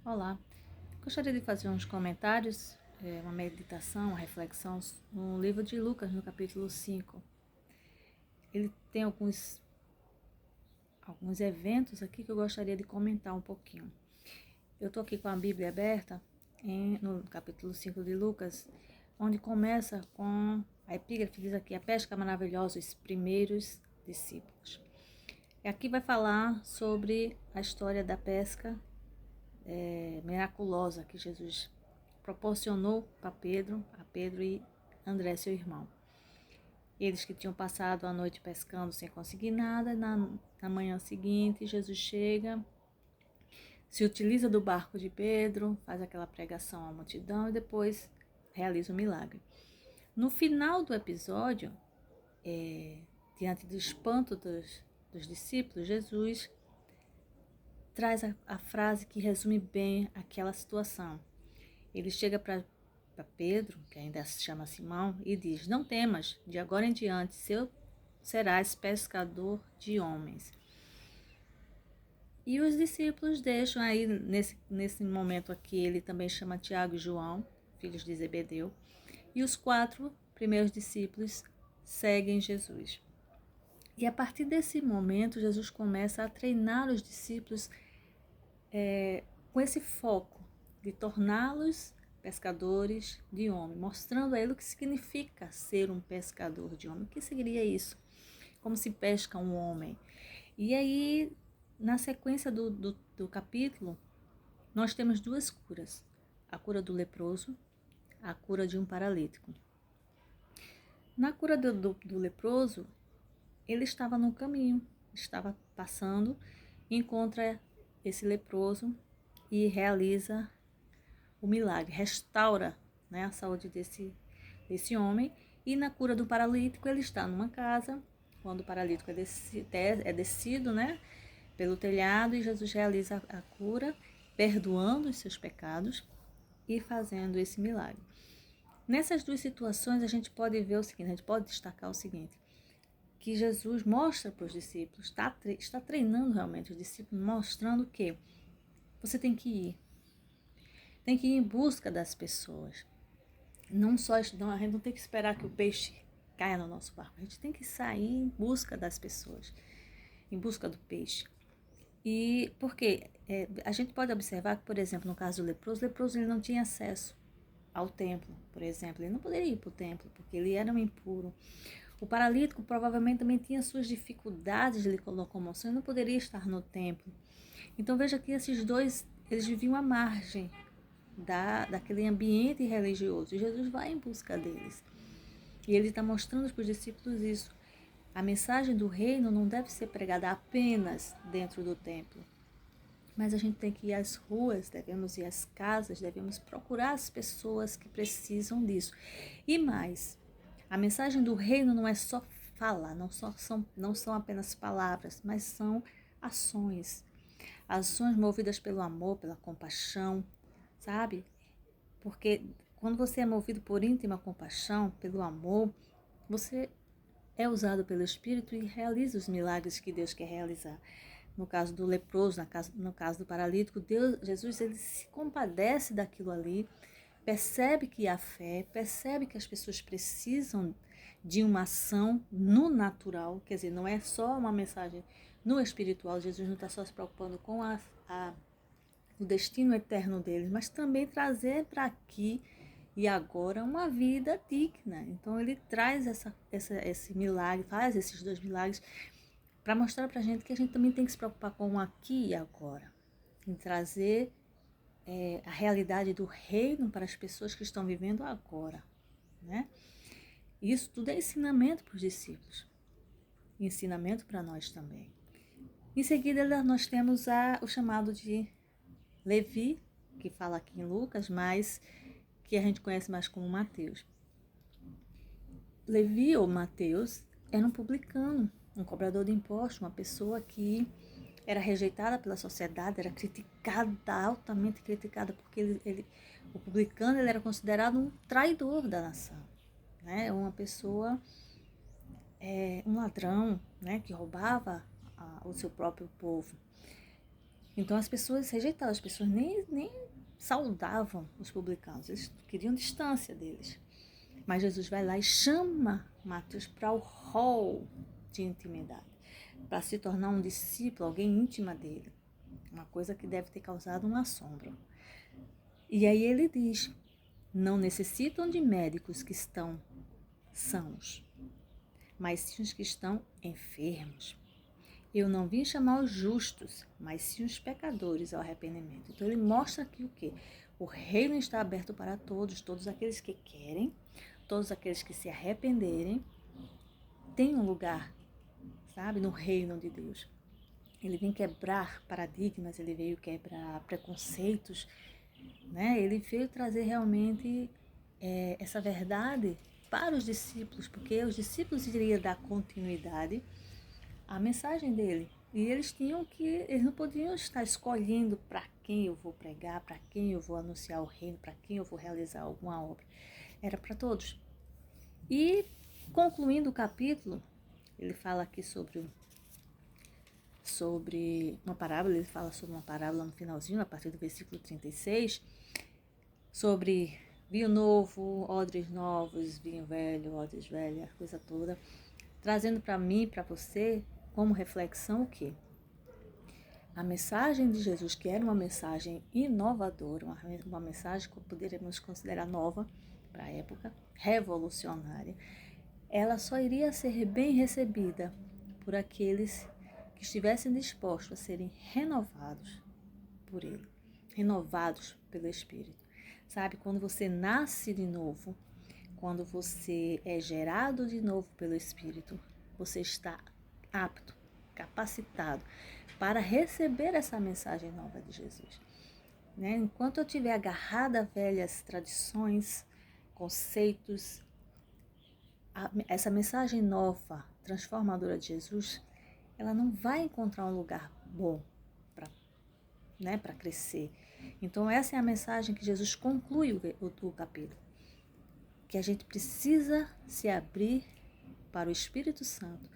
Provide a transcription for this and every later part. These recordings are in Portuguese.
Olá, gostaria de fazer uns comentários, uma meditação, uma reflexão no livro de Lucas, no capítulo 5. Ele tem alguns eventos aqui que eu gostaria de comentar um pouquinho. Eu estou aqui com a Bíblia aberta no capítulo 5 de Lucas, onde começa com a epígrafe, diz aqui: a pesca maravilhosa, os primeiros discípulos. E aqui vai falar sobre a história da pesca miraculosa que Jesus proporcionou para a Pedro e André, seu irmão. Eles que tinham passado a noite pescando sem conseguir nada, na manhã seguinte Jesus chega, se utiliza do barco de Pedro, faz aquela pregação à multidão e depois realiza o milagre. No final do episódio, diante do espanto dos discípulos, Jesus traz a frase que resume bem aquela situação. Ele chega para Pedro, que ainda se chama Simão, e diz: não temas, de agora em diante serás pescador de homens. E os discípulos deixam aí, nesse momento aqui, ele também chama Tiago e João, filhos de Zebedeu, e os 4 primeiros discípulos seguem Jesus. E a partir desse momento, Jesus começa a treinar os discípulos com esse foco de torná-los pescadores de homem, mostrando a ele o que significa ser um pescador de homem. O que seria isso? Como se pesca um homem? E aí, na sequência do capítulo, nós temos 2 curas. A cura do leproso, a cura de um paralítico. Na cura do leproso, ele estava no caminho, estava passando, encontra esse leproso e realiza o milagre, restaura, né, a saúde desse homem. E na cura do paralítico, ele está numa casa, quando o paralítico é descido, né, pelo telhado, e Jesus realiza a cura, perdoando os seus pecados e fazendo esse milagre. Nessas 2 situações, a gente pode ver o seguinte, a gente pode destacar o seguinte, que Jesus mostra para os discípulos, está treinando realmente os discípulos, mostrando que você tem que ir em busca das pessoas. Não só estudar, a gente não tem que esperar que o peixe caia no nosso barco. A gente tem que sair em busca das pessoas, em busca do peixe. E porque a gente pode observar que, por exemplo, no caso do leproso, o leproso ele não tinha acesso ao templo, por exemplo. Ele não poderia ir para o templo, porque ele era um impuro. O paralítico provavelmente também tinha suas dificuldades de locomoção e não poderia estar no templo. Então veja que esses 2, eles viviam à margem daquele ambiente religioso. E Jesus vai em busca deles. E ele está mostrando para os discípulos isso. A mensagem do reino não deve ser pregada apenas dentro do templo. Mas a gente tem que ir às ruas, devemos ir às casas, devemos procurar as pessoas que precisam disso. E mais, a mensagem do reino não é só falar, não são apenas palavras, mas são ações. Ações movidas pelo amor, pela compaixão, sabe? Porque quando você é movido por íntima compaixão, pelo amor, você é usado pelo Espírito e realiza os milagres que Deus quer realizar. No caso do leproso, no caso do paralítico, Jesus ele se compadece daquilo ali, percebe que há fé, percebe que as pessoas precisam de uma ação no natural, quer dizer, não é só uma mensagem no espiritual. Jesus não está só se preocupando com o destino eterno deles, mas também trazer para aqui e agora uma vida digna. Então ele traz esse milagre, faz esses 2 milagres para mostrar para a gente que a gente também tem que se preocupar com o aqui e agora, em trazer a realidade do reino para as pessoas que estão vivendo agora, né? Isso tudo é ensinamento para os discípulos, ensinamento para nós também. Em seguida, nós temos o chamado de Levi, que fala aqui em Lucas, mas que a gente conhece mais como Mateus. Levi ou Mateus era um publicano, um cobrador de impostos, uma pessoa que era rejeitada pela sociedade, era criticada, altamente criticada, porque o publicano ele era considerado um traidor da nação, né? Uma pessoa, um ladrão, né? Que roubava o seu próprio povo. Então as pessoas rejeitavam, as pessoas nem saudavam os publicanos, eles queriam distância deles. Mas Jesus vai lá e chama Mateus para o hall de intimidade, para se tornar um discípulo, alguém íntima dele. Uma coisa que deve ter causado um assombro. E aí ele diz, não necessitam de médicos que estão sãos, mas sim os que estão enfermos. Eu não vim chamar os justos, mas sim os pecadores ao arrependimento. Então ele mostra aqui o quê? O reino está aberto para todos, todos aqueles que querem, todos aqueles que se arrependerem, têm um lugar, sabe, no reino de Deus. Ele vem quebrar paradigmas, ele veio quebrar preconceitos, né? Ele veio trazer realmente essa verdade para os discípulos, porque os discípulos iriam dar continuidade à mensagem dele. E eles não podiam estar escolhendo para quem eu vou pregar, para quem eu vou anunciar o reino, para quem eu vou realizar alguma obra. Era para todos. E concluindo o capítulo, ele fala aqui sobre uma parábola, ele fala sobre uma parábola no finalzinho, a partir do versículo 36, sobre vinho novo, odres novos, vinho velho, odres velhas, coisa toda, trazendo para mim, para você, como reflexão o quê? A mensagem de Jesus, que era uma mensagem inovadora, uma mensagem que poderíamos considerar nova para a época, revolucionária, ela só iria ser bem recebida por aqueles que estivessem dispostos a serem renovados por Ele, renovados pelo Espírito. Sabe, quando você nasce de novo, quando você é gerado de novo pelo Espírito, você está apto, capacitado para receber essa mensagem nova de Jesus. Né? Enquanto eu estiver agarrada a velhas tradições, conceitos, essa mensagem nova, transformadora de Jesus, ela não vai encontrar um lugar bom para crescer. Então essa é a mensagem que Jesus conclui o capítulo. Que a gente precisa se abrir para o Espírito Santo,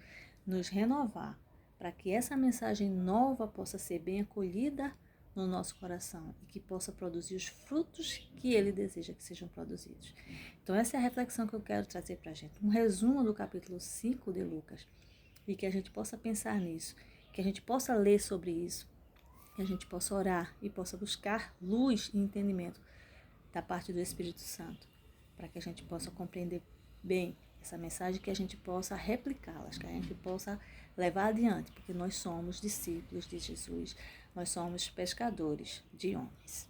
nos renovar, para que essa mensagem nova possa ser bem acolhida no nosso coração e que possa produzir os frutos que Ele deseja que sejam produzidos. Então essa é a reflexão que eu quero trazer para a gente. Um resumo do capítulo 5 de Lucas e que a gente possa pensar nisso, que a gente possa ler sobre isso, que a gente possa orar e possa buscar luz e entendimento da parte do Espírito Santo, para que a gente possa compreender bem essa mensagem, que a gente possa replicá-las, que a gente possa levar adiante, porque nós somos discípulos de Jesus, nós somos pescadores de homens.